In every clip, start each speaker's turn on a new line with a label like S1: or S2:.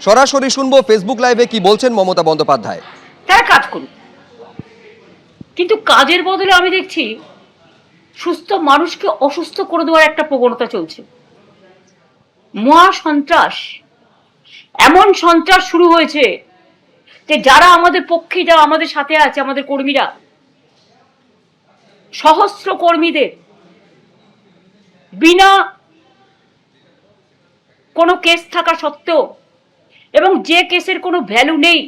S1: সরাসরি শুনবো ফেসবুক লাইভে কি বলছেন মমতা বন্দ্যোপাধ্যায়।
S2: তারা কাজ করুক, কিন্তু কাজের বদলে আমি দেখছি সুস্থ মানুষকে অসুস্থ করে দেওয়ার একটা প্রবণতা চলছে। মহা সন্ত্রাস, এমন সন্ত্রাস শুরু হয়েছে যে যারা আমাদের পক্ষে, যারা আমাদের সাথে আছে, আমাদের কর্মীরা, সহস্র কর্মীদের বিনা কোনো কেস থাকা সত্ত্বেও এবং যে কেসের কোনো ভ্যালু নেই,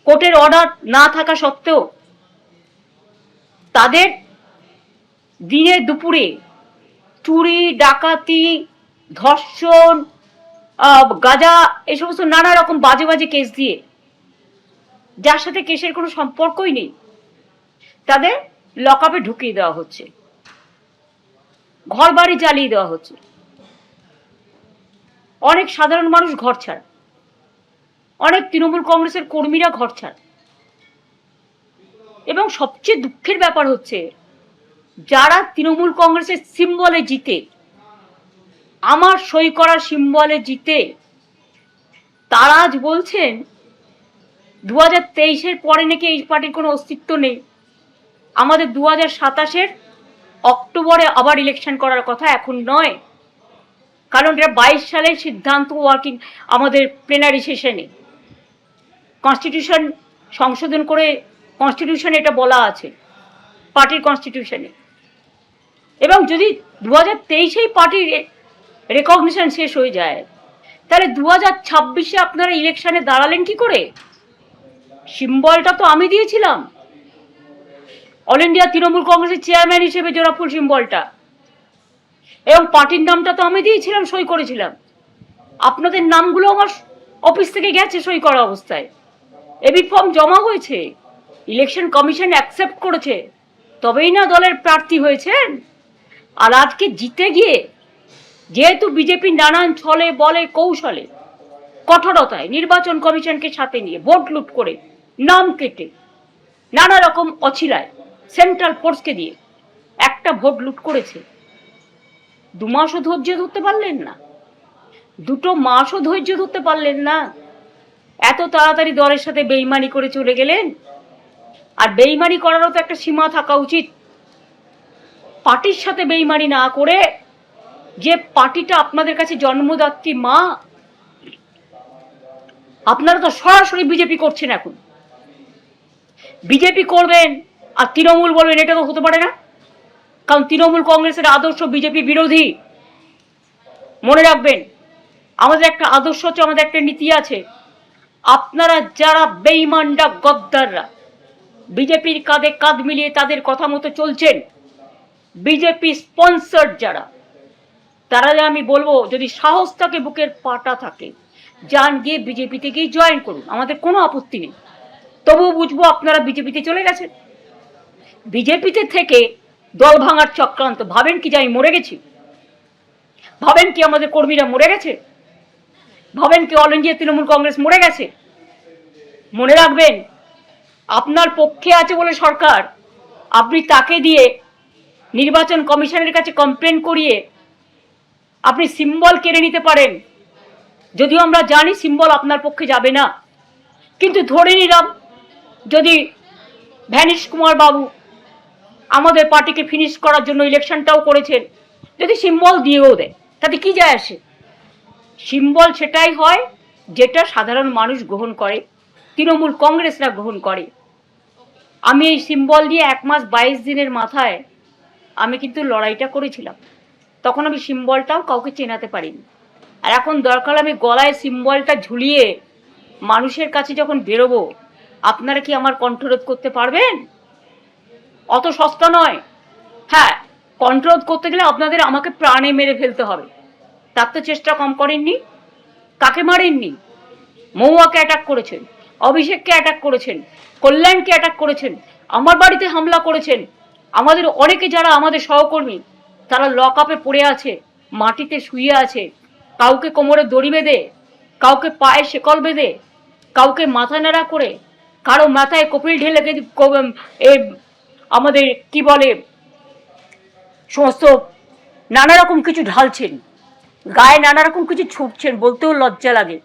S2: কোর্টের অর্ডার না থাকা সত্ত্বেও তাদের দিনে দুপুরে চুরি, ডাকাতি, ধর্ষণ, গাঁজা, এই সমস্ত নানা রকম বাজে বাজে কেস দিয়ে, যার সাথে কেসের কোনো সম্পর্কই নেই, তাদের লকআপে ঢুকিয়ে দেওয়া হচ্ছে, ঘর বাড়ি জ্বালিয়ে দেওয়া হচ্ছে। অনেক সাধারণ মানুষ ঘর ছাড়া, অনেক তৃণমূল কংগ্রেসের কর্মীরা ঘর ছাড়া। এবং সবচেয়ে দুঃখের ব্যাপার হচ্ছে, যারা তৃণমূল কংগ্রেসের সিম্বলে জিতে, আমার সই করা সিম্বলে জিতে, তারা আজ বলছেন 2023-এর পরে নাকি এই পার্টির কোনো অস্তিত্ব নেই, আমাদের 2027-এর অক্টোবরে আবার ইলেকশন করার কথা, এখন নয়। কারণ এটা 22 সালের সিদ্ধান্ত, ওয়ার্কিং আমাদের প্লেনারি সেশনে কনস্টিটিউশন সংশোধন করে কনস্টিটিউশনে এটা বলা আছে, পার্টির কনস্টিটিউশনে। এবং যদি 2023-এই পার্টির রেকগনিশন শেষ হয়ে যায়, তাহলে 2026-এ আপনারা ইলেকশনে দাঁড়ালেন কি করে? সিম্বলটা তো আমি দিয়েছিলাম, অল ইন্ডিয়া তৃণমূল কংগ্রেসের চেয়ারম্যান হিসেবে জোড়াফুল সিম্বলটা, এবং পার্টির নামটা তো আমি দিয়েছিলাম, সই করেছিলাম। আপনাদের নামগুলো আমার অফিস থেকে গেছে সই করা অবস্থায়, এবি ফর্ম জমা হয়েছে, ইলেকশন কমিশন অ্যাকসেপ্ট করেছে, তবেই না দলের প্রার্থী হয়েছেন। আর আজকে জিতে গিয়ে, যেহেতু বিজেপি নানান ছলে বলে কৌশলে কঠোরতায় নির্বাচন কমিশনকে সাথে নিয়ে ভোট লুট করে, নাম কেটে, নানা রকম অছিলায় সেন্ট্রাল ফোর্সকে দিয়ে একটা ভোট লুট করেছে, 2 মাসও ধৈর্য ধরতে পারলেন না, 2 মাসও ধৈর্য ধরতে পারলেন না, এত তাড়াতাড়ি দলের সাথে বেইমানি করে চলে গেলেন। আর বেইমানি করারও তো একটা সীমা থাকা উচিত। পার্টির সাথে বেইমানি না করে, যে পার্টিটা আপনাদের কাছে জন্মদাত্রী মা, আপনারা তো সরাসরি বিজেপি করছেন। এখন বিজেপি করবেন আর তৃণমূল বলবেন, এটা তো হতে পারে না, কারণ তৃণমূল কংগ্রেসের আদর্শ বিজেপি বিরোধী। মনে রাখবেন, আমাদের একটা আদর্শ আছে, আমাদের একটা নীতি আছে। আপনারা যারা বেঈমানরা, গদ্দাররা, বিজেপির কাঁধে কাঁধ মিলিয়ে তাদের কথা মতো চলছেন, বিজেপি স্পন্সর যারা, তারা আমি বলবো, যদি সাহস থাকে, বুকের পাটা থাকে, যান গিয়ে বিজেপিতে গিয়ে জয়েন করুন, আমাদের কোনো আপত্তি নেই। তবুও বুঝবো আপনারা বিজেপিতে চলে গেছেন। বিজেপিতে থেকে দল ভাঙার চক্রান্ত, ভাবেন কি যে আমি মরে গেছি? ভাবেন কি আমাদের কর্মীরা মরে গেছে? ভাবেন কি অল ইন্ডিয়া তৃণমূল কংগ্রেস মরে গেছে? মনে রাখবেন, আপনার পক্ষে আছে বলে সরকার, আপনি তাকে দিয়ে নির্বাচন কমিশনের কাছে কমপ্লেন করিয়ে আপনি সিম্বল কেড়ে নিতে পারেন। যদিও আমরা জানি সিম্বল আপনার পক্ষে যাবে না, কিন্তু ধরে নিলাম যদি ভ্যানিশ কুমার বাবু আমাদের পার্টিকে ফিনিশ করার জন্য ইলেকশনটাও করেছেন, যদি সিম্বল দিয়েও দেয়, তাতে কি যায় আসে? সিম্বল সেটাই হয় যেটা সাধারণ মানুষ গ্রহণ করে, তৃণমূল কংগ্রেসরা গ্রহণ করে। আমি এই সিম্বল নিয়ে 1 মাস 22 দিনের মাথায় আমি কিন্তু লড়াইটা করেছিলাম। তখন আমি সিম্বলটাও কাউকে চেনাতে পারিনি। আর এখন দরকার আমি গলায় সিম্বলটা ঝুলিয়ে মানুষের কাছে যখন বেরোবো, আপনারা কি আমার কণ্ঠরোধ করতে পারবেন? অত সস্তা নয়। হ্যাঁ, কণ্ঠরোধ করতে গেলে আপনাদের আমাকে প্রাণে মেরে ফেলতে হবে। তার তো চেষ্টা কম করেননি। কাকে মারেননি? মহুয়াকে অ্যাটাক করেছেন, অভিষেককে অ্যাটাক করেছেন, কল্যাণকে অ্যাটাক করেছেন, আমার বাড়িতে হামলা করেছেন। আমাদের অনেকে যারা আমাদের সহকর্মী, তারা লকআপে পড়ে আছে, মাটিতে শুয়ে আছে। কাউকে কোমরে দড়ি বেঁধে, কাউকে পায়ে শেকল বেঁধে, কাউকে মাথা নাড়া করে, কারো মাথায় কপিল ঢেলে আমাদের কি বলে সমস্ত নানা রকম কিছু ঢালছেন, গায়ে নানা রকম কিছু ছুটছেন, বলতেও লজ্জা লাগে।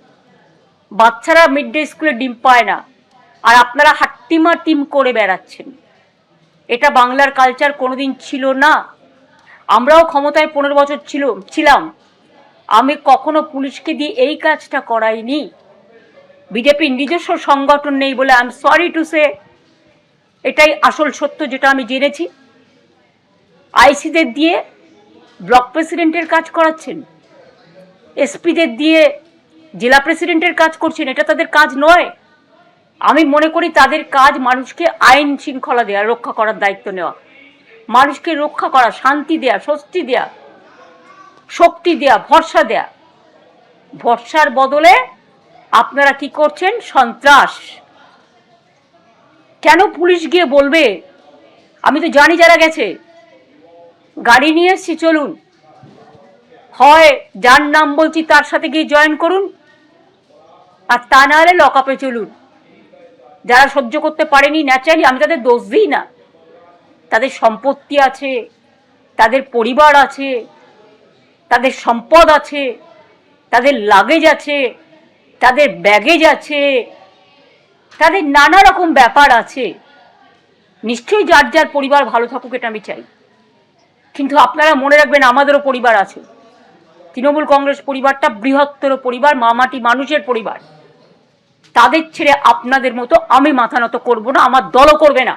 S2: বাচ্চারা মিড ডে স্কুলে ডিম পায় না, আর আপনারা হাট্টিমা টিম করে বেড়াচ্ছেন। এটা বাংলার কালচার কোনোদিন ছিল না। আমরাও ক্ষমতায় 15 বছর ছিলাম, আমি কখনো পুলিশকে দিয়ে এই কাজটা করাইনি। বিজেপির নিজস্ব সংগঠন নেই বলে I am sorry to say, এটাই আসল সত্য যেটা আমি জেনেছি। আইসিদের দিয়ে ব্লক প্রেসিডেন্টের কাজ করাচ্ছেন, এসপিদের দিয়ে জেলা প্রেসিডেন্টের কাজ করছেন, এটা তাদের কাজ নয়। আমি মনে করি তাদের কাজ মানুষকে আইন শৃঙ্খলা দেওয়া, রক্ষা করার দায়িত্ব নেওয়া, মানুষকে রক্ষা করা, শান্তি দেয়া, স্বস্তি দেয়া, শক্তি দেয়া, ভরসা দেয়া। ভরসার বদলে আপনারা কি করছেন? সন্ত্রাস। কেন পুলিশ গিয়ে বলবে? আমি তো জানি যারা গেছে, গাড়ি নিয়ে এসছি চলুন, হয় যার নাম বলছি তার সাথে গিয়ে জয়েন করুন, আর তা না হলে লক আপে চলুন। যারা সহ্য করতে পারেনি ন্যাচারালি, আমি তাদের দোষ দিই না, তাদের সম্পত্তি আছে, তাদের পরিবার আছে, তাদের সম্পদ আছে, তাদের লাগেজ আছে, তাদের ব্যাগেজ আছে, তাদের নানা রকম ব্যাপার আছে। নিশ্চয়ই যার যার পরিবার ভালো থাকুক, এটা আমি চাই। কিন্তু আপনারা মনে রাখবেন আমাদেরও পরিবার আছে। তৃণমূল কংগ্রেস পরিবারটা বৃহত্তর পরিবার, মামাটি মানুষের পরিবার। তাদের ছেড়ে আপনাদের মতো আমি মাথা নত করবো না, আমার দলও করবে না।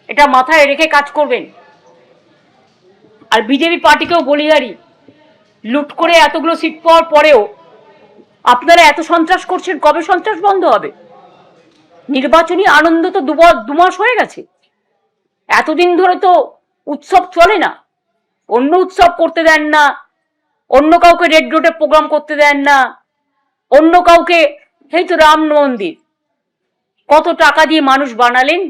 S2: এটা মাথায় রেখে কাজ করবেন। আর বিজেপি পার্টিকেও বলি, আরই লুট করে এতগুলো সিট পাওয়ার পরেও আপনারা এত সন্ত্রাস করছেন, কবে সন্ত্রাস বন্ধ হবে? নির্বাচনী আনন্দ তো 2 মাস হয়ে গেছে, এতদিন ধরে তো উৎসব চলে না। অন্য উৎসব করতে দেন না, অন্য কাউকে রেড রোডে প্রোগ্রাম করতে দেন না, অন্য কাউকে, এই তো রাম মন্দির কত টাকা দিয়ে মানুষ বানালেন,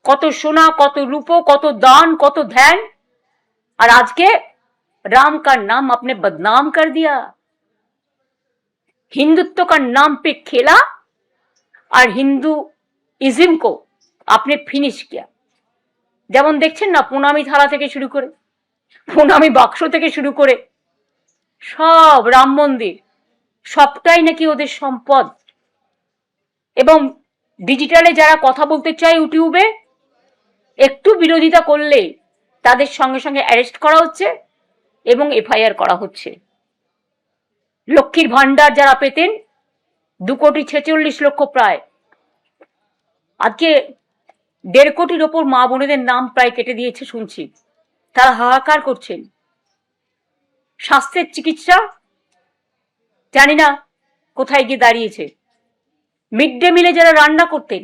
S2: কত সোনা, কত রূপো, কত দান, কত ধ্যান, আর আজকে राम का नाम आपने बदनाम कर दिया, हिंदुत्व का नाम पे खेला और हिंदुइज्म को आपने फिनिश किया। যেমন দেখছেন না, প্রণামী থালা থেকে শুরু করে, প্রণামী বাক্স থেকে শুরু করে সব রাম মন্দির, সবটাই নাকি ওদের সম্পদ। এবং ডিজিটালে যারা কথা বলতে চায় ইউটিউবে, একটু বিরোধিতা করলে তাদের সঙ্গে সঙ্গে অ্যারেস্ট করা হচ্ছে এবং এফআইআর করা হচ্ছে। লক্ষ্মীর ভান্ডার যারা পেতেন 2,46,00,000 প্রায়, আজকে 1.5 কোটির ওপর মা বোনেদের নাম প্রায় কেটে দিয়েছে শুনছি। তারা হাহাকার করছেন। স্বাস্থ্যের চিকিৎসা জানি না কোথায় গিয়ে দাঁড়িয়েছে। মিড ডে মিলে যারা রান্না করতেন,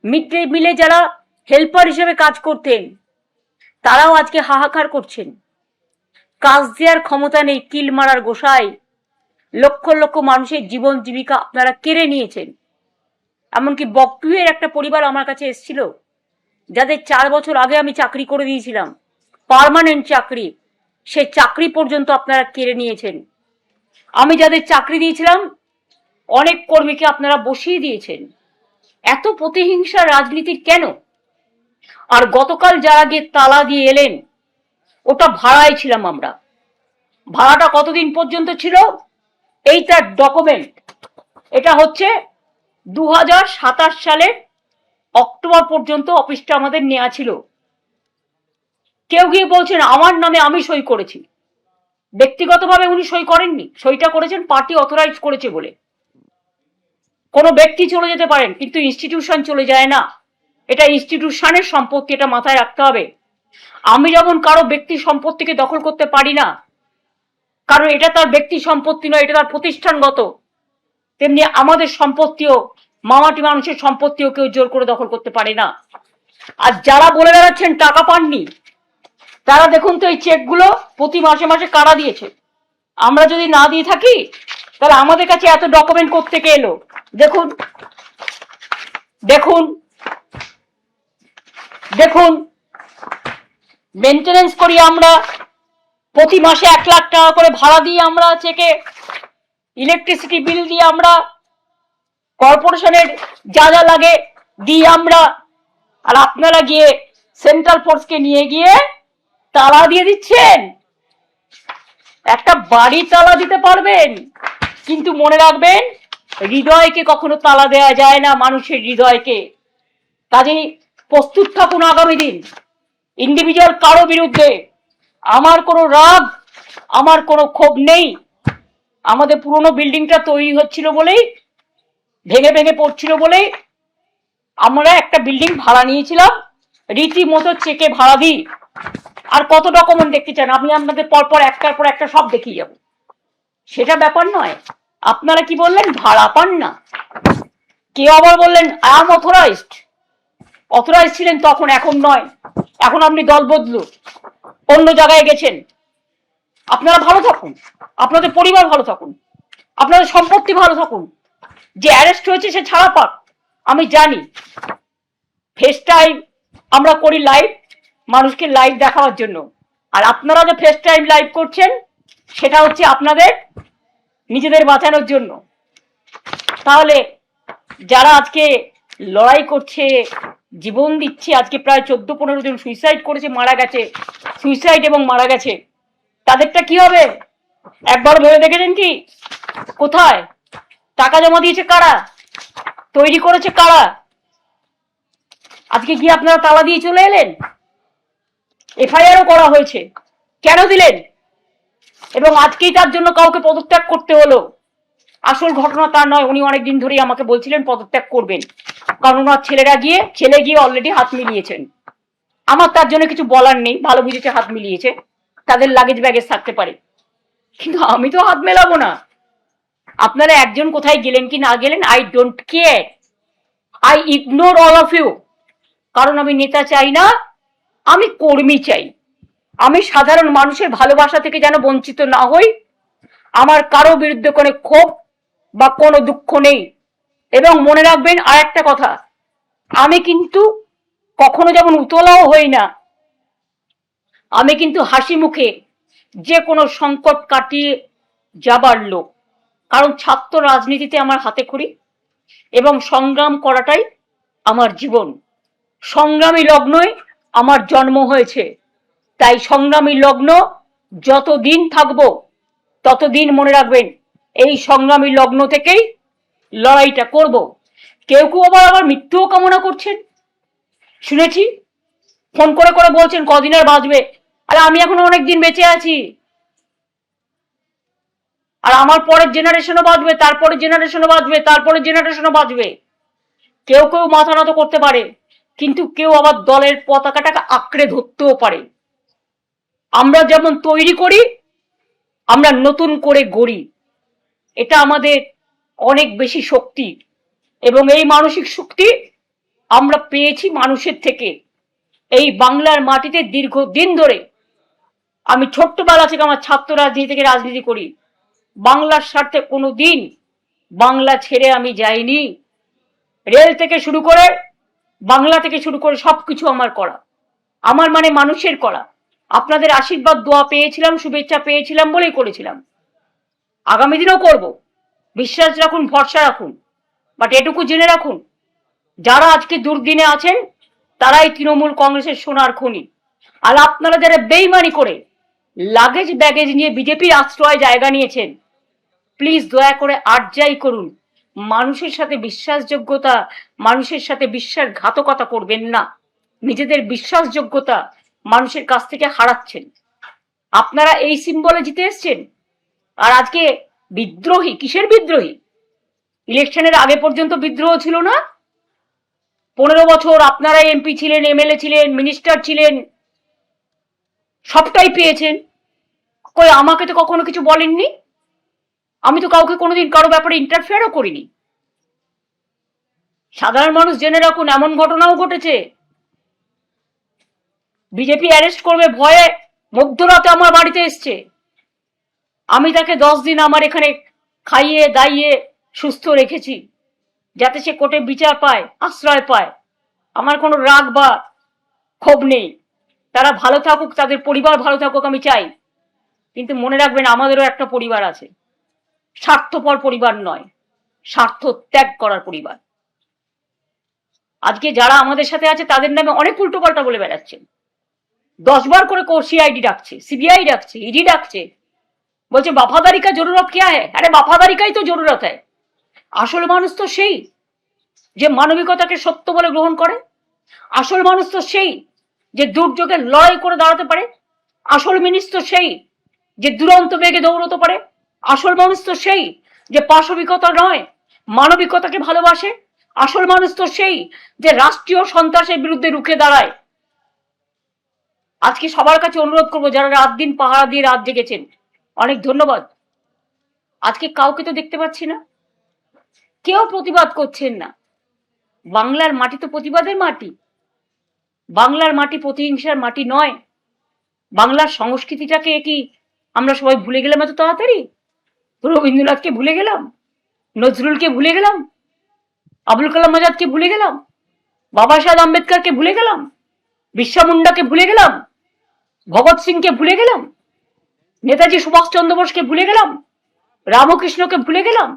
S2: মিড ডে মিলে যারা হেল্পার হিসেবে কাজ করতেন, তারাও আজকে হাহাকার করছেন। কাজ দেওয়ার ক্ষমতা নেই, কিল মারার গোসাই। লক্ষ লক্ষ মানুষের জীবন জীবিকা আপনারা কেড়ে নিয়েছেন। এমনকি বকটুয়ের একটা পরিবার আমার কাছে এসেছিল, যাদের 4 বছর আগে আমি চাকরি করে দিয়েছিলাম, পার্মানেন্ট চাকরি, সে চাকরি পর্যন্ত আপনারা কেড়ে নিয়েছেন। আমি যাদের চাকরি দিয়েছিলাম, অনেক কর্মীকে আপনারা বসিয়ে দিয়েছেন। এত প্রতিহিংসা রাজনীতি কেন? আর গতকাল যারা গিয়ে তালা দিয়ে এলেন, ওটা ভাড়ায় ছিলাম আমরা। ভাড়াটা কতদিন পর্যন্ত ছিল? এই তার ডকুমেন্ট। এটা হচ্ছে 2027 সালের অক্টোবর পর্যন্ত অফিসটা আমাদের নেওয়া ছিল। কেউ গিয়ে বলছেন আমার নামে আমি সই করেছি। ব্যক্তিগতভাবে উনি সই করেননি, সইটা করেছেন পার্টি অথরাইজ করেছে বলে। কোনো ব্যক্তি চলে যেতে পারেন, কিন্তু ইনস্টিটিউশন চলে যায় না। এটা ইনস্টিটিউশনের সম্পত্তি, এটা মাথায় রাখতে হবে। আমি যেমন কারো ব্যক্তি সম্পত্তিকে দখল করতে পারি না, কারণ এটা তার ব্যক্তি সম্পত্তি নয়, এটা তার প্রতিষ্ঠানগত, তেমনি আমাদের সম্পত্তিও, মামাটি মানুষের সম্পত্তিও কেউ জোর করে দখল করতে পারে না। আর যারা বলে বেড়াচ্ছেন টাকা পাননি, তারা দেখুন তো এই চেকগুলো প্রতি মাসে মাসে কারা দিয়েছে। আমরা যদি না দিয়ে থাকি তাহলে আমাদের কাছে এত ডকুমেন্ট কোত্থেকে এলো? দেখুন দেখুন দেখুন, মেনটেনেন্স করি আমরা, প্রতি মাসে 1 লাখ টাকা করে ভাড়া দিই আমরা চেকে, ইলেকট্রিসিটি বিল দিয়ে আমরা, কর্পোরেশনের যা যা লাগে দিই আমরা। আর আপনারা গিয়ে সেন্ট্রাল ফোর্সকে নিয়ে গিয়ে তালা দিয়ে দিচ্ছেন। একটা বাড়ি তালা দিতে পারবেন? কিন্তু মনে রাখবেন, হৃদয়কে কখনো তালা দেওয়া যায় না, মানুষের হৃদয়কে। কাজেই প্রস্তুত থাকুন আগামী দিন। ইন্ডিভিজুয়াল কারো বিরুদ্ধে আমার কোনো রাগ, আমার কোনো ক্ষোভ নেই। আমাদের পুরনো বিল্ডিংটা তৈরি হচ্ছিল বলেই, ভেঙে ভেঙে পড়ছিল বলেই আমরা একটা বিল্ডিং ভাড়া নিয়েছিলাম, রীতিমতো চেকে ভাড়া দিই। আর কত ডকুমেন্ট দেখতে চান? আমি আপনাদের পরপর একটার পর একটা সব দেখিয়ে যাব, সেটা ব্যাপার নয়। আপনারা কি বললেন? ভাড়া পান না। কেউ আবার বললেন আই এম অথরাইজড। অথরাইজ ছিলেন তখন, এখন নয়। এখন আপনি দল বদলু, অন্য জায়গায় গেছেন। আপনারা ভালো থাকুন, আপনাদের পরিবার ভালো থাকুন, আপনাদের সম্পত্তি ভালো থাকুন। যে অ্যারেস্ট হয়েছে সে ছাড়া পাক। আমি জানি ফেস টাইম আমরা করি লাইভ, মানুষকে লাইভ দেখাবার জন্য। আর আপনারা যে ফেস টাইম লাইভ করছেন সেটা হচ্ছে আপনাদের নিজেদের বাঁচানোর জন্য। তাহলে যারা আজকে লড়াই করছে, জীবন দিচ্ছে, আজকে প্রায় 14-15 জন সুইসাইড করেছে, মারা গেছে, সুইসাইড এবং মারা গেছে, তাদেরটা কি হবে? একবার ভেবে দেখেছেন কি? কোথায় টাকা জমা দিয়েছে কারা? তৈরি করেছে কারা? আজকে কি আপনারা তালা দিয়ে চলে এলেন? এফআইআরও করা হয়েছে, কেন দিলেন? এবং আজকেই তার জন্য কাউকে পদত্যাগ করতে হলো। আসল ঘটনা তা নয়। উনি অনেকদিন ধরেই আমাকে বলছিলেন পদত্যাগ করবেন, কারণ ওনার ছেলে গিয়ে অলরেডি হাত মিলিয়েছেন। আমার তার জন্য কিছু বলার নেই, ভালো বুঝেছে হাত মিলিয়েছে, তাদের লাগেজ ব্যাগেজ থাকতে পারে, কিন্তু আমি তো হাত মেলাবো না। আপনারা একজন কোথায় গেলেন কি না গেলেন, I don't care, I ignore all of you. কারণ আমি নেতা চাই না, আমি কর্মী চাই। আমি সাধারণ মানুষের ভালোবাসা থেকে যেন বঞ্চিত না হই। আমার কারো বিরুদ্ধে কোনো ক্ষোভ বা কোনো দুঃখ নেই। এবং মনে রাখবেন আর একটা কথা, আমি কিন্তু কখনো যেমন উতলাও হই না, আমি কিন্তু হাসি মুখে যে কোনো সংকট কাটিয়ে যাবার লোক। কারণ ছাত্র রাজনীতিতে আমার হাতে খড়ি এবং সংগ্রাম করাটাই আমার জীবন। সংগ্রামী লগ্নই আমার জন্ম হয়েছে। তাই সংগ্রামী লগ্ন যতদিন থাকবো ততদিন মনে রাখবেন এই সংগ্রামী লগ্ন থেকেই লড়াইটা করব। কেউ কেউ আবার মৃত্যুও কামনা করছেন, শুনেছি। ফোন করে করে বলছেন কদিন আর বাঁচবে। আরে আমি এখনো অনেকদিন বেঁচে আছি, আর আমার পরের জেনারেশনও বাঁচবে, তারপরের জেনারেশনও বাঁচবে, তারপরের জেনারেশনও বাঁচবে। কেউ কেউ মাথা নত করতে পারে, কিন্তু কেউ আবার দলের পতাকাটাকে আঁকড়ে ধরতেও পারে। আমরা যেমন তৈরি করি, আমরা নতুন করে গড়ি। এটা আমাদের অনেক বেশি শক্তি, এবং এই মানসিক শক্তি আমরা পেয়েছি মানুষের থেকে। এই বাংলার মাটিতে দীর্ঘদিন ধরে আমি ছোট্টবেলা থেকে আমার ছাত্র রাজনীতি থেকে রাজনীতি করি। বাংলার স্বার্থে কোনো দিন বাংলা ছেড়ে আমি যাইনি। রেল থেকে শুরু করে, বাংলা থেকে শুরু করে সবকিছু আমার করা, আমার মানে মানুষের করা। আপনাদের আশীর্বাদ দোয়া পেয়েছিলাম, শুভেচ্ছা পেয়েছিলাম বলেই করেছিলাম। আগামী দিনেও করব। বিশ্বাস রাখুন, ভরসা রাখুন। বাট এটুকু জেনে রাখুন, যারা আজকে দুর্দিনে আছেন তারাই তৃণমূল কংগ্রেসের সোনার খনি। আর আপনারা যারা বেইমানি করে লাগেজ ব্যাগেজ নিয়ে বিজেপির আশ্রয় জায়গা নিয়েছেন, প্লিজ দয়া করে আর্জাই করুন। মানুষের সাথে বিশ্বাসযোগ্যতা, মানুষের সাথে বিশ্বাসঘাতকতা করবেন না। নিজেদের বিশ্বাসযোগ্যতা মানুষের কাছ থেকে হারাচ্ছেন। আপনারা এই সিম্বলে জিতে এসছেন, আর আজকে বিদ্রোহী। কিসের বিদ্রোহী? ইলেকশনের আগে পর্যন্ত বিদ্রোহ ছিল না? 15 বছর আপনারা এমপি ছিলেন, এমএলএ ছিলেন, মিনিস্টার ছিলেন, সবটাই পেয়েছেন। কই আমাকে তো কখনো কিছু বলেননি। আমি তো কাউকে কোনোদিন কারো ব্যাপারে ইন্টারফেয়ারও করিনি। সাধারণ মানুষ জেনে রাখুন, এমন ঘটনাও ঘটেছে। বিজেপি অ্যারেস্ট করবে ভয়ে মধ্যরাতে আমার বাড়িতে এসছে। আমি তাকে 10 দিন আমার এখানে খাইয়ে দাইয়ে সুস্থ রেখেছি, যাতে সে কোর্টে বিচার পায়, আশ্রয় পায়। আমার কোনো রাগ বা ক্ষোভ নেই। তারা ভালো থাকুক, তাদের পরিবার ভালো থাকুক, আমি চাই। কিন্তু মনে রাখবেন আমাদেরও একটা পরিবার আছে, স্বার্থপর পরিবার নয়, স্বার্থ ত্যাগ করার পরিবার। আজকে যারা আমাদের সাথে আছে তাদের নামে অনেক উল্টোপাল্টা বলে বেড়াচ্ছেন। 10 বার করে সিআইডি ডাকছে, সিবিআই ডাকছে, ইডি ডাকছে। বলছে वफादारी का जरूरत क्या है? अरे वफादारी का ही तो जरूरत है। আসল মানুষ তো সেই যে মানবিকতাকে সত্য বলে গ্রহণ করে। আসল মানুষ তো সেই যে দুর্যোগে লড়াই করে দাঁড়াতে পারে। আসল মানুষ তো সেই যে দুরন্ত বেগে দৌড়তে পারে। আসল মানুষ তো সেই যে পাশবিকতা নয় মানবিকতাকে ভালোবাসে। আসল মানুষ তো সেই যে রাষ্ট্রীয় সন্ত্রাসের বিরুদ্ধে রুখে দাঁড়ায়। আজকে সবার কাছে অনুরোধ করবো যারা রাত দিন পাহারা দিয়ে রাত জেগেছেন, অনেক ধন্যবাদ। আজকে কাউকে তো দেখতে পাচ্ছি না, কেউ প্রতিবাদ করছেন না। বাংলার মাটি তো প্রতিবাদের মাটি। বাংলার মাটি প্রতিহিংসার মাটি নয়। বাংলার সংস্কৃতিটাকে কি আমরা সবাই ভুলে গেলাম এত তাড়াতাড়ি? রবীন্দ্রনাথকে ভুলে গেলাম, নজরুলকে ভুলে গেলাম, আবুল কালাম আজাদকে ভুলে গেলাম, বাবা সাহেব আম্বেদকরকে ভুলে গেলাম, বিরসা মুন্ডাকে ভুলে গেলাম, ভগৎ সিংকে ভুলে গেলাম, নেতাজি সুভাষচন্দ্র বোসকে ভুলে গেলাম, রামকৃষ্ণকে ভুলে গেলাম,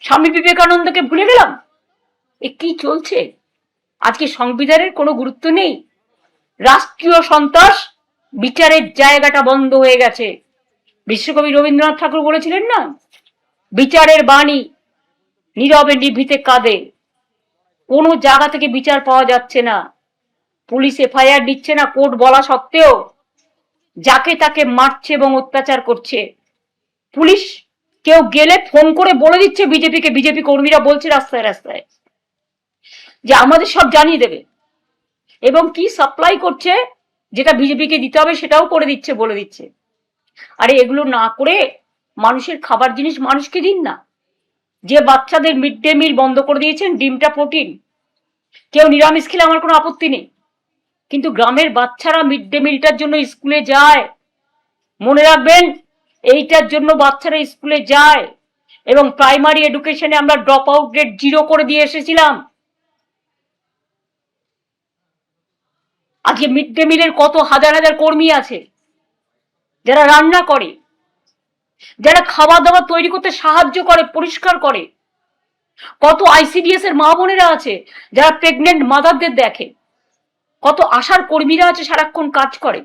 S2: স্বামী বিবেকানন্দকে ভুলে গেলাম। এ কি চলছে? আজকে সংবিধানের কোনো গুরুত্ব নেই। রাষ্ট্রীয় সন্ত্রাস বিচারের জায়গাটা বন্ধ হয়ে গেছে। বিশ্বকবি রবীন্দ্রনাথ ঠাকুর বলেছিলেন না, বিচারের বাণী নীরবে নিভৃতে কাঁদে। কোনো জায়গা থেকে বিচার পাওয়া যাচ্ছে না। পুলিশ এফআইআর দিচ্ছে না কোর্ট বলা সত্ত্বেও, যাকে তাকে মারছে এবং অত্যাচার করছে। পুলিশ কেউ গেলে ফোন করে বলে দিচ্ছে বিজেপিকে, বিজেপি কর্মীরা বলছে রাস্তায় রাস্তায় যে আমাদের সব জানিয়ে দেবে, এবং কি সাপ্লাই করছে যেটা বিজেপিকে দিতে হবে সেটাও করে দিচ্ছে, বলে দিচ্ছে। আরে এগুলো না করে মানুষের খাবার জিনিস মানুষকে দিন না। যে বাচ্চাদের মিড ডে মিল বন্ধ করে দিয়েছেন, ডিমটা প্রোটিন, কেউ নিরামিষ খেলে আমার কোনো আপত্তি নেই, কিন্তু গ্রামের বাচ্চারা মিড ডে মিলটার জন্য স্কুলে যায়। মনে রাখবেন, এইটার জন্য বাচ্চারা স্কুলে যায়। এবং প্রাইমারি এডুকেশনে আমরা ড্রপ আউট রেট 0 করে দিয়ে এসেছিলাম। আজকে মিড ডে মিলের কত হাজার হাজার কর্মী আছে যারা রান্না করে, যারা খাবার দাবার তৈরি করতে সাহায্য করে, পরিষ্কার করে। কত আইসিডিএস এর মা বোনেরা আছে যারা প্রেগনেন্ট মাদারদের দেখে। কত আশার কর্মীরা আছে সারাক্ষণ কাজ করে।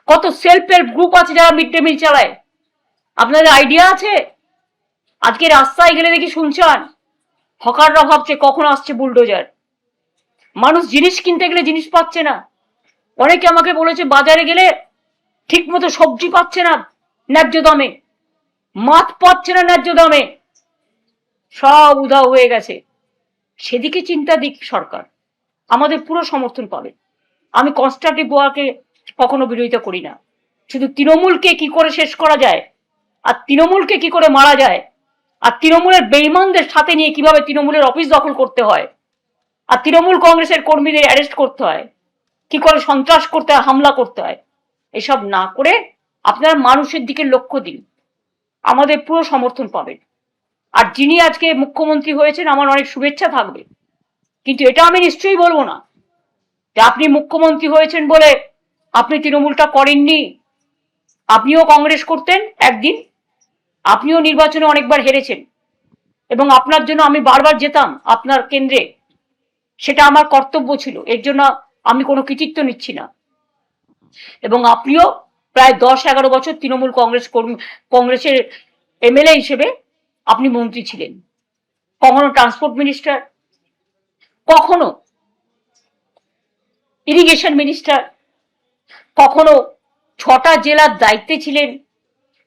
S2: কত সেলফ হেল্প গ্রুপ আছে যারা মিড ডে মিল চালায়। আপনাদের আইডিয়া আছে? আজকে রাস্তায় গেলে দেখি শুনছেন হকাররা ভাবছে কখন আসছে বুলডোজার। মানুষ জিনিস কিনতে গেলে জিনিস পাচ্ছে না। অনেকে আমাকে বলেছে বাজারে গেলে ঠিক মতো সবজি পাচ্ছে না ন্যায্য দামে, মাছ পাচ্ছে না ন্যায্য দামে, সব উধাও হয়ে গেছে। সেদিকে চিন্তা দিক সরকার, আমাদের পুরো সমর্থন পাবে। আমি কনস্ট্রাকটিভ ওয়ার্কে কখনো বিরোধিতা করি না। শুধু তৃণমূলকে কি করে শেষ করা যায়, আর তৃণমূলকে কি করে মারা যায়, আর তৃণমূলের বেঈমানদের সাথে নিয়ে কিভাবে তৃণমূলের অফিস দখল করতে হয়, আর তৃণমূল কংগ্রেসের কর্মীদের অ্যারেস্ট করতে হয়, কি করে সন্ত্রাস করতে হয়, হামলা করতে হয়, এসব না করে আপনারা মানুষের দিকে লক্ষ্য দিন, আমাদের পুরো সমর্থন পাবেন। আর যিনি আজকে মুখ্যমন্ত্রী হয়েছেন আমার অনেক শুভেচ্ছা থাকবে, কিন্তু এটা আমি নিশ্চয়ই বলবো না যে আপনি মুখ্যমন্ত্রী হয়েছেন বলে আপনি তৃণমূলটা করেননি। আপনিও কংগ্রেস করতেন একদিন, আপনিও নির্বাচনে অনেকবার হেরেছেন, এবং আপনার জন্য আমি বারবার যেতাম আপনার কেন্দ্রে, সেটা আমার কর্তব্য ছিল, এর জন্য আমি কোনো কৃতিত্ব নিচ্ছি না। এবং আপনিও প্রায় 10-11 বছর তৃণমূল কংগ্রেসের এমএলএ হিসেবে আপনি মন্ত্রী ছিলেন, কখনো ট্রান্সপোর্ট মিনিস্টার, কখনো ইরিগেশন মিনিস্টার, কখনো 6টা জেলার দায়িত্বে ছিলেন,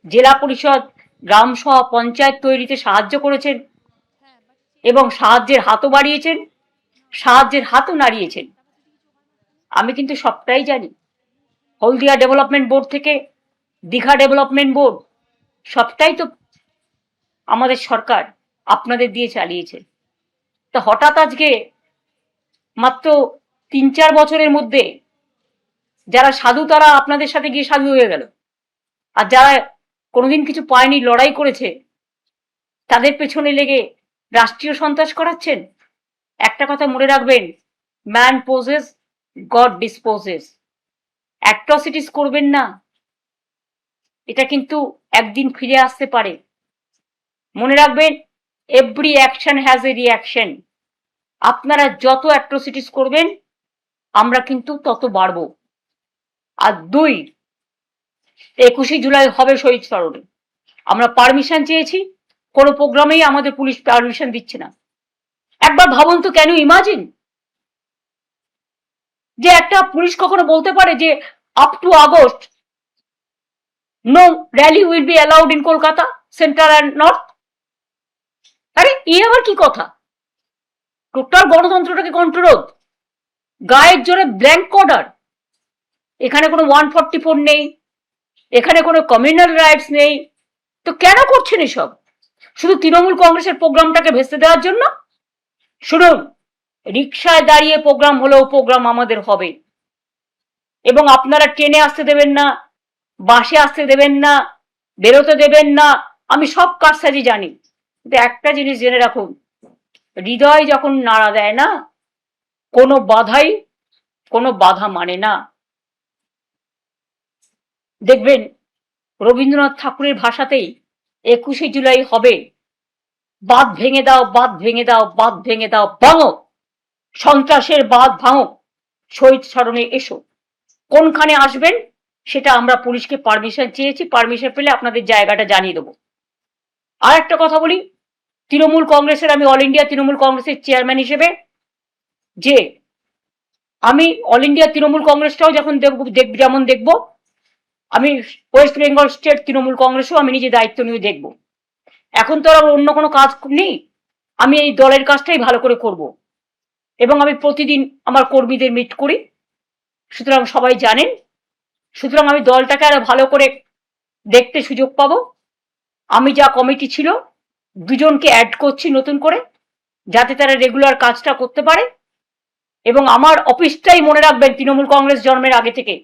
S2: জেলা পরিষদ, গ্রাম সভা, পঞ্চায়েত তৈরিতে সাহায্য করেছেন, এবং সাহায্যের হাতও বাড়িয়েছেন, সাহায্যের হাতও নাড়িয়েছেন। আমি কিন্তু সবটাই জানি। হলদিয়া ডেভেলপমেন্ট বোর্ড থেকে দীঘা ডেভেলপমেন্ট বোর্ড, সবটাই তো আমাদের সরকার আপনাদের দিয়ে চালিয়েছে। তা হঠাৎ আজকে মাত্র 3-4 বছরের মধ্যে যারা সাধু তারা আপনাদের সাথে গিয়ে সাধু হয়ে গেল, আর যারা কোনোদিন কিছু পায়নি, লড়াই করেছে, তাদের পেছনে লেগে রাষ্ট্রীয় সন্ত্রাস করাচ্ছেন। একটা কথা মনে রাখবেন, man poses, god disposes. Atrocities করবেন না, এটা কিন্তু একদিন ফিরে আসতে পারে। মনে রাখবেন, every action has a reaction. আপনারা যত অ্যাট্রসিটিস করবেন আমরা কিন্তু তত বাড়ব। আর 2, 21শে জুলাই হবে শহীদ স্মরণে। আমরা পারমিশন চেয়েছি, কোনো প্রোগ্রামেই আমাদের পুলিশ পারমিশন দিচ্ছে না। একবার ভাবুন তো, কেন ইমাজিন যে একটা পুলিশ কখনো বলতে পারে যে up to August no rally will be allowed in Kolkata central and north? আরে এ আবার কি কথা? টোটাল গণতন্ত্রটাকে কন্ট্রোল, গায়ের জোরে ব্ল্যাঙ্ক অর্ডার। এখানে কোনো 144 নেই, এখানে কোনো কমিউনাল রাইটস নেই, তো কেন করছেন এসব? শুধু তৃণমূল কংগ্রেসের প্রোগ্রামটাকে ভেস্তে দেওয়ার জন্য? শুনুন, রিক্সায় দাঁড়িয়ে প্রোগ্রাম হলেও প্রোগ্রাম আমাদের হবে, এবং আপনারা ট্রেনে আসতে দেবেন না, বাসে আসতে দেবেন না, বেরোতে দেবেন না, আমি সব কারসাজি জানি। কিন্তু একটা জিনিস জেনে রাখুন, হৃদয় যখন নাড়া দেয় না, কোনো বাধাই কোনো বাধা মানে না। দেখবেন রবীন্দ্রনাথ ঠাকুরের ভাষাতেই 21শে জুলাই হবে, বাঁধ ভেঙে দাও, বাঁধ ভেঙে দাও, বাঁধ ভেঙে দাও, ভাঙো সন্ত্রাসের বাঁধ ভাঙো, শহীদ স্মরণে এসো। কোনখানে আসবেন সেটা আমরা পুলিশকে পারমিশন চেয়েছি, পারমিশন পেলে আপনাদের জায়গাটা জানিয়ে দেবো। আর একটা কথা বলি, তৃণমূল কংগ্রেসের, আমি অল ইন্ডিয়া তৃণমূল কংগ্রেসের চেয়ারম্যান হিসেবে, যে আমি অল ইন্ডিয়া তৃণমূল কংগ্রেসটাও যখন যেমন দেখব, আমি ওয়েস্ট বেঙ্গল স্টেট তৃণমূল কংগ্রেসও আমি নিজে দায়িত্ব নিয়ে দেখব। এখন তো আর অন্য কোনো কাজ নেই, আমি এই দলের কাজটাই ভালো করে করব, এবং আমি প্রতিদিন আমার কর্মীদের মিট করি, সুতরাং সবাই জানেন। সুতরাং আমি দলটাকে আরো ভালো করে দেখতে সুযোগ পাবো। আমি যা কমিটি ছিল, দুজনকে অ্যাড করছি নতুন করে, যাতে তারা রেগুলার কাজটা করতে পারে। এবং আমার অফিসটাই মনে রাখবেন, তৃণমূল কংগ্রেস জন্মের আগে থেকে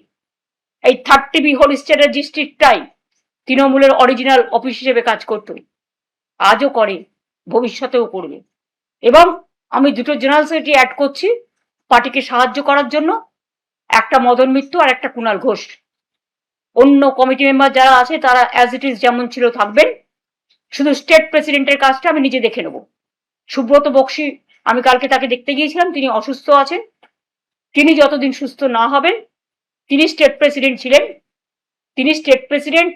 S2: এই 30B হোল স্টেটের ডিস্ট্রিক্টটাই তৃণমূলের অরিজিনাল অফিস হিসেবে কাজ করত, আজও করে, ভবিষ্যতেও করবে। এবং আমি দুটো জেনারেল সেক্রেটারি অ্যাড করছি পার্টিকে সাহায্য করার জন্য, একটা মদন মিত্র আর একটা কুণাল ঘোষ। অন্য কমিটি মেম্বার যারা আছে তারা অ্যাজ ইট ইজ যেমন ছিল থাকবেন, শুধু স্টেট প্রেসিডেন্টের কাজটা আমি নিজে দেখে নেব। সুব্রত বক্সি, আমি কালকে তাকে দেখতে গিয়েছিলাম, তিনি অসুস্থ আছেন, তিনি যতদিন সুস্থ না হবেন, তিনি স্টেট প্রেসিডেন্ট ছিলেন, তিনি স্টেট প্রেসিডেন্ট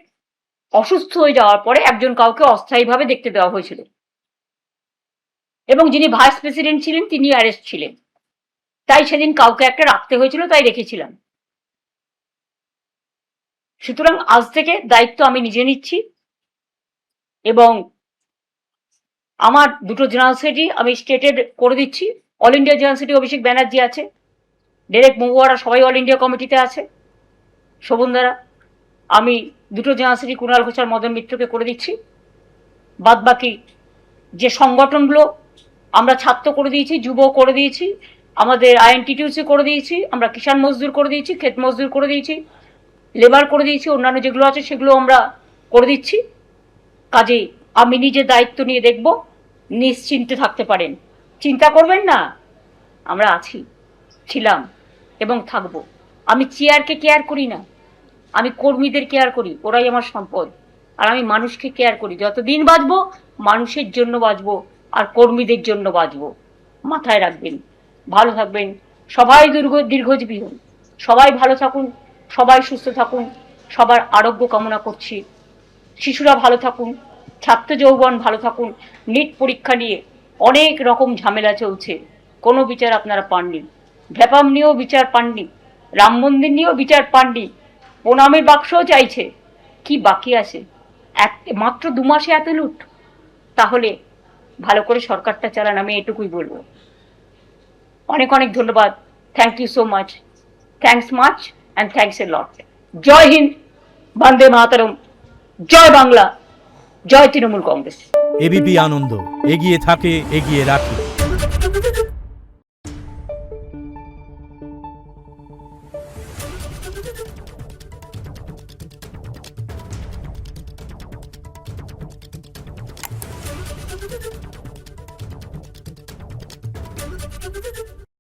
S2: অসুস্থ হয়ে যাওয়ার পরে একজন কাউকে অস্থায়ীভাবে দেখতে দেওয়া হয়েছিল, এবং যিনি ভাইস প্রেসিডেন্ট ছিলেন তিনি অ্যারেস্ট ছিলেন, তাই সেদিন কাউকে একটা রাখতে হয়েছিল, তাই রেখেছিলাম। সুতরাং আজ থেকে দায়িত্ব আমি নিজে নিচ্ছি, এবং আমার দুটো জেনারেল সেক্রেটারি আমি স্টেটের করে দিচ্ছি। All India general secretary Abhishek Banerjee আছে, ডেরেক মহুয়ারা সবাই অল ইন্ডিয়া কমিটিতে আছে, শোভন দ্বারা। আমি দুটো জেনারেল সেক্রেটারি কুণাল ঘোষ আর মদন মিত্রকে করে দিচ্ছি। বাদ বাকি যে সংগঠনগুলো আমরা ছাত্র করে দিয়েছি, যুব করে দিয়েছি, আমাদের আইএনটিটিউসি করে দিয়েছি, আমরা কিষাণ মজদুর করে দিয়েছি, ক্ষেত মজদুর করে দিয়েছি, লেবার করে দিয়েছি, অন্যান্য যেগুলো আছে সেগুলো আমরা করে দিচ্ছি। কাজেই আমি নিজে দায়িত্ব নিয়ে দেখব, নিশ্চিন্তে থাকতে পারেন, চিন্তা করবেন না, আমরা আছি, ছিলাম এবং থাকবো। আমি চেয়ারকে কেয়ার করি না, আমি কর্মীদের কেয়ার করি, ওরাই আমার সম্পদ। আর আমি মানুষকে কেয়ার করি, যতদিন বাঁচবো মানুষের জন্য বাঁচবো আর কর্মীদের জন্য বাঁচবো। মাথায় রাখবেন, ভালো থাকবেন, সবাই দীর্ঘজীবী হন, সবাই ভালো থাকুন, সবাই সুস্থ থাকুন, সবার আরোগ্য কামনা করছি। শিশুরা ভালো থাকুন, ছাত্র যৌবন ভালো থাকুন। নিট পরীক্ষা নিয়ে অনেক রকম ঝামেলা চলছে, কোনো বিচার আপনারা পাননি, ভ্যাপাম নিয়েও বিচার পাননি, রাম মন্দির নিয়েও বিচার পাননি, প্রণামের বাক্সও চাইছে, কি বাকি আছে? মাত্র 2 মাসে এত লুট? তাহলে ভালো করে সরকারটা চালান, আমি এটুকুই বলবো। অনেক অনেক ধন্যবাদ, thank you so much, thanks much and thanks a lot. জয় হিন্দ, বন্দে মাতরম, জয় বাংলা, জয় তৃণমূল কংগ্রেস।
S3: এবিপি আনন্দ, এগিয়ে থাকে, এগিয়ে রাখে।